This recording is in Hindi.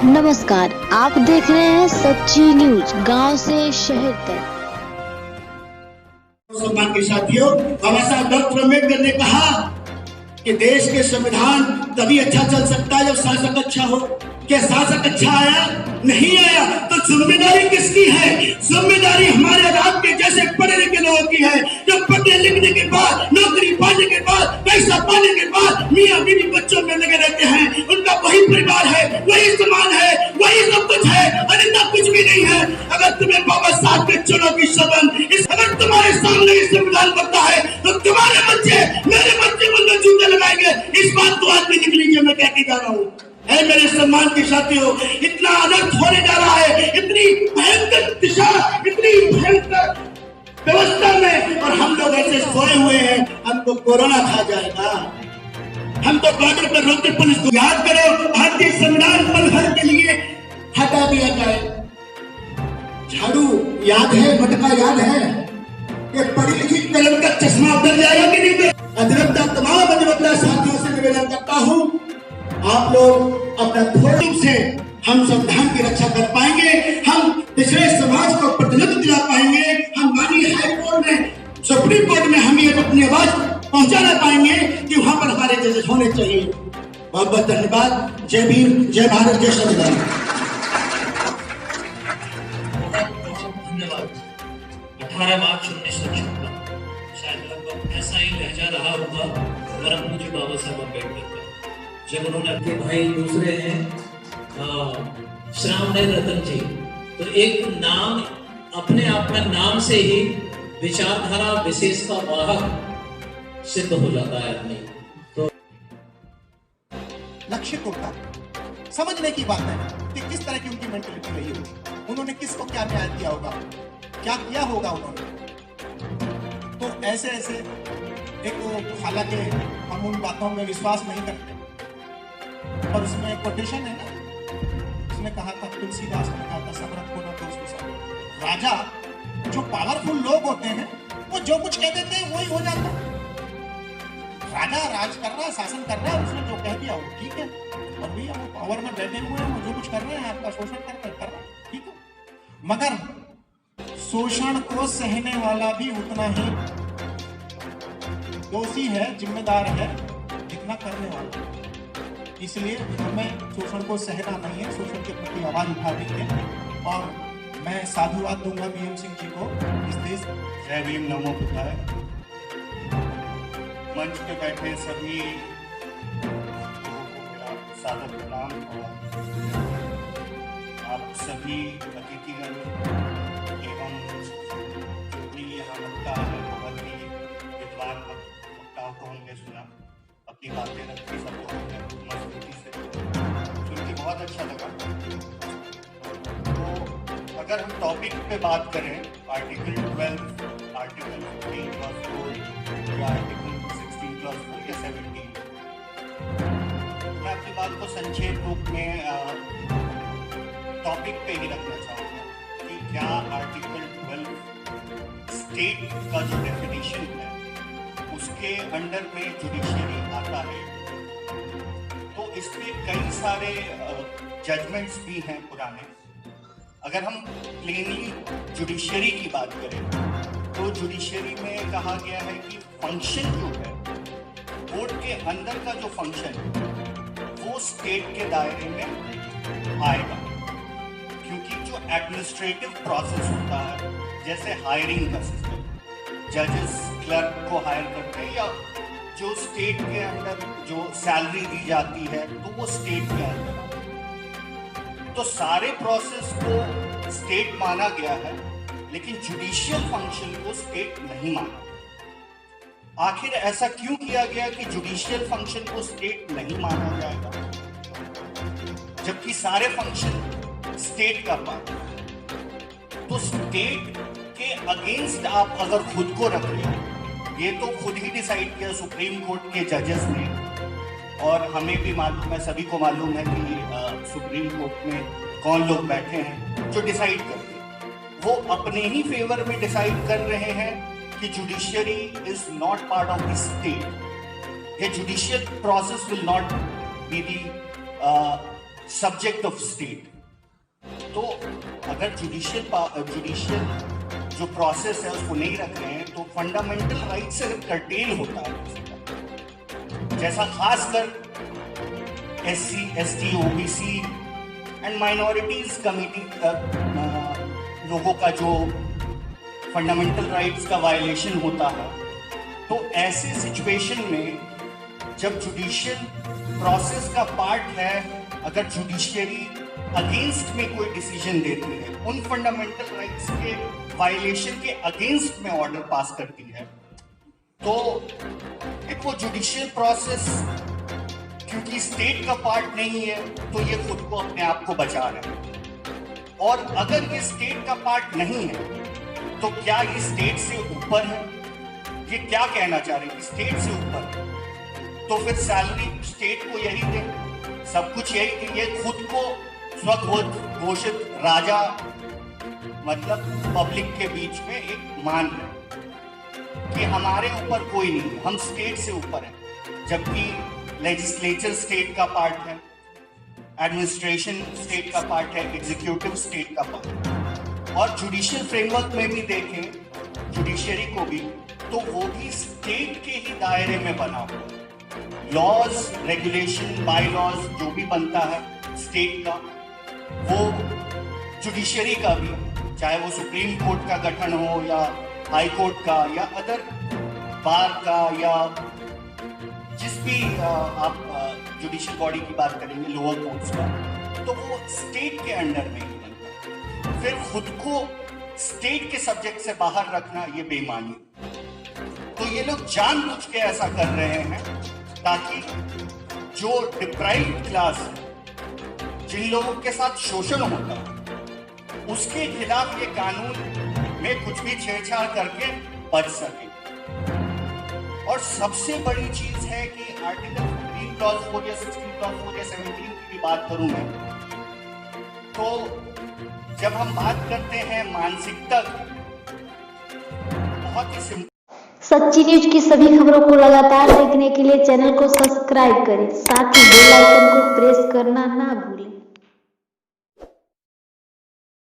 नमस्कार, आप देख रहे हैं सच्ची न्यूज गांव से शहर तक। सम्मान के साथियों, बाबा डॉक्टर अम्बेडकर ने कहा कि देश के संविधान तभी अच्छा चल सकता है जब शासक अच्छा हो। क्या शासक अच्छा आया? नहीं आया। तो जिम्मेदारी किसकी है? जिम्मेदारी हमारे आजाद के जैसे पढ़े लिखे लोगों की है, जो पढ़ने लिखने के बाद, नौकरी पाने के बाद, पैसा पाने के बाद मियां बीवी बच्चों में लगे रहते हैं। उनका वही परिवार है, वही समाज है, वही सब कुछ है, अन्यथा कुछ भी नहीं है। अगर तुम्हें बाबा साहब के चुनाव की शपथ, अगर तुम्हारे सामने ये संविधान बनता है तो तुम्हारे बच्चे मेरे बच्चे को जूते लगाएंगे। इस बात को आज भी लिख लीजिए, मैं कहते जा रहा हूँ। है मेरे सम्मान के साथियों, इतना अनर्थ होने जा रहा है, इतनी भयंकर दिशा, इतनी भयंकर व्यवस्था में, और हम लोग ऐसे सोए हुए हैं। हमको कोरोना खा जाएगा। हम तो बॉर्डर पर रोकते पुलिस को याद करो, भारतीय संविधान पल भर के लिए हटा दिया जाए। झाड़ू याद है, मटका याद है, ये पढ़ी लिखी कलम का चश्मा उतर जाएगा कि नहीं? अधिवक्ता तमाम अधिवक्ता साथियों से निवेदन करता हूँ, आप लोग अपना थोड़े से हम संविधान की रक्षा कर पाएंगे, हम पिछड़े समाज को प्रतिनिधित्व दिला पाएंगे, हम माननीय हाई कोर्ट में, सुप्रीम कोर्ट में हम ये अपनी आवाज पहुंचाना पाएंगे कि वहां पर हमारे जजेस होने चाहिए। बहुत बहुत धन्यवाद। जय भीम, जय भारत, जय संविधान। धन्यवाद। 18 मार्च 1956 शायद लगभग ऐसा ही लहजा रहा होगा परम पूज्य बाबा साहब अम्बेडकर का, जब उन्होंने अपने भाई दूसरे हैं श्यामनयन रतन जी, तो एक नाम अपने आप में नाम से ही विचारधारा विशेष का वाहक सिद्ध हो जाता है आदमी। तो लक्ष्य होता समझने की बात है कि किस तरह की उनकी मेंटलिटी रही होगी, उन्होंने किसको क्या न्याय दिया होगा, क्या किया होगा उन्होंने। तो ऐसे ऐसे एक, हालांकि हम उन बातों में विश्वास नहीं करते, और उसमें एक कोटेशन है ना, उसने कहा था, तुलसीदास ने कहा था, समर्थ होना तो उसको सब। राजा, जो पावरफुल लोग होते हैं, वो जो कुछ कह देते हैं वही हो जाता है। राजा राज कर रहा है, शासन कर रहा है, उसने जो कह दिया वो ठीक है, और भैया वो पावर में बैठे हुए हैं, वो जो कुछ कर रहे हैं, आपका शोषण कर रहे हैं, ठीक है। मगर शोषण को सहने वाला भी उतना ही दोषी है, जिम्मेदार है, जितना करने वाला। इसलिए हमें शोषण को सहना नहीं है, शोषण के प्रति आवाज उठानी है। और मैं साधुवाद दूंगा भीम सिंह जी को इस देश। जय भीम, नमो बुद्धाय। मंच पे बैठे सभी सादर प्रणाम, और आप सभी अतिथिगण एवं जो भी यहाँ वक्ता है, बहुत ही विद्वान वक्ताओं को हमने सुना, अपनी बातें रखी, सबको हमने मजबूती से सुन के बहुत अच्छा लगा। तो अगर हम टॉपिक पे बात करें, आर्टिकल 12, आर्टिकल 15 क्लॉज 4 या आर्टिकल 16 क्लॉज 4 या 17, मैं अपनी बात को संक्षेप रूप में टॉपिक पे ही रखना चाहूँगा कि क्या आर्टिकल 12 स्टेट का जो डेफिनेशन है उसके अंडर में जुडिशरी आता है। तो इसमें कई सारे जजमेंट्स भी हैं पुराने। अगर हम प्लेनली जुडिशरी की बात करें तो जुडिशरी में कहा गया है कि फंक्शन जो है, कोर्ट के अंदर का जो फंक्शन है वो स्टेट के दायरे में आएगा, क्योंकि जो एडमिनिस्ट्रेटिव प्रोसेस होता है, जैसे हायरिंग का सिस्टम, जजेस क्लर्क को हायर करते हैं, या जो स्टेट के अंदर जो सैलरी दी जाती है तो वो स्टेट के अंदर आती है। तो सारे प्रोसेस को स्टेट माना गया है, लेकिन जुडिशियल फंक्शन को स्टेट नहीं माना। आखिर ऐसा क्यों किया गया कि जुडिशियल फंक्शन को स्टेट नहीं माना जाएगा, जबकि सारे फंक्शन स्टेट का पार्ट है? तो स्टेट के अगेंस्ट आप अगर खुद को रख रहे हो, ये तो खुद ही डिसाइड किया सुप्रीम कोर्ट के जजेस ने, और हमें भी मालूम है, सभी को मालूम है कि सुप्रीम कोर्ट में कौन लोग बैठे हैं जो डिसाइड करते हैं। वो अपने ही फेवर में डिसाइड कर रहे हैं कि judiciary is not part of the state, ये judicial process will not be the subject of state. तो अगर जुडिशियल जो प्रोसेस है उसको नहीं रख रहे हैं तो फंडामेंटल राइट से कर्टेल होता है, जैसा खासकर SC, ST, OBC and minorities community लोगों का जो फंडामेंटल राइट्स का वायलेशन होता है। तो ऐसे सिचुएशन में जब जुडिशियल प्रोसेस का पार्ट है, अगर जुडिशियरी अगेंस्ट में कोई डिसीजन देती है, उन फंडामेंटल राइट्स के वायलेशन के अगेंस्ट में ऑर्डर पास करती है, तो एक वो जुडिशियल प्रोसेस क्योंकि स्टेट का पार्ट नहीं है तो ये खुद को अपने आप को बचा रहा है। और अगर ये स्टेट का पार्ट नहीं है तो क्या ये स्टेट से ऊपर है? ये क्या कहना चाह रहे हैं कि स्टेट से ऊपर है? तो फिर सैलरी स्टेट को यही दे, सब कुछ यही कि ये खुद को स्वघोषित राजा मतलब पब्लिक के बीच में एक मान है कि हमारे ऊपर कोई नहीं है, हम स्टेट से ऊपर हैं। जबकि लेजिस्लेचर स्टेट का पार्ट है, एडमिनिस्ट्रेशन स्टेट का पार्ट है, एग्जीक्यूटिव स्टेट का पार्ट है। और जुडिशियल फ्रेमवर्क में भी देखें जुडिशरी को भी, तो वो भी स्टेट के ही दायरे में बना हुआ है। लॉज, रेगुलेशन, बाय लॉज जो भी बनता है स्टेट का, वो जुडिशरी का भी, चाहे वो सुप्रीम कोर्ट का गठन हो या हाई कोर्ट का या अदर बार का या जिस भी आप जुडिशियल बॉडी की बात करेंगे लोअर कोर्ट्स का, तो वो स्टेट के अंडर में ही बनता है। फिर खुद को स्टेट के सब्जेक्ट से बाहर रखना ये बेईमानी। तो ये लोग जानबूझ के ऐसा कर रहे हैं ताकि जो डिप्राइव्ड क्लास है, जिन लोगों के साथ शोषण होता है, उसके खिलाफ ये कानून में कुछ भी छेड़छाड़ करके बच सके। और सबसे बड़ी चीज है कि आर्टिकल 15 क्लॉज 4 या 16 क्लॉज 4 या 17 की भी बात करूं मैं, तो जब हम बात करते हैं मानसिकता की, बहुत ही सिंपल। सच्ची न्यूज की सभी खबरों को लगातार देखने के लिए चैनल को सब्सक्राइब करें, साथ ही बेल आइकन को प्रेस करना ना भूलें।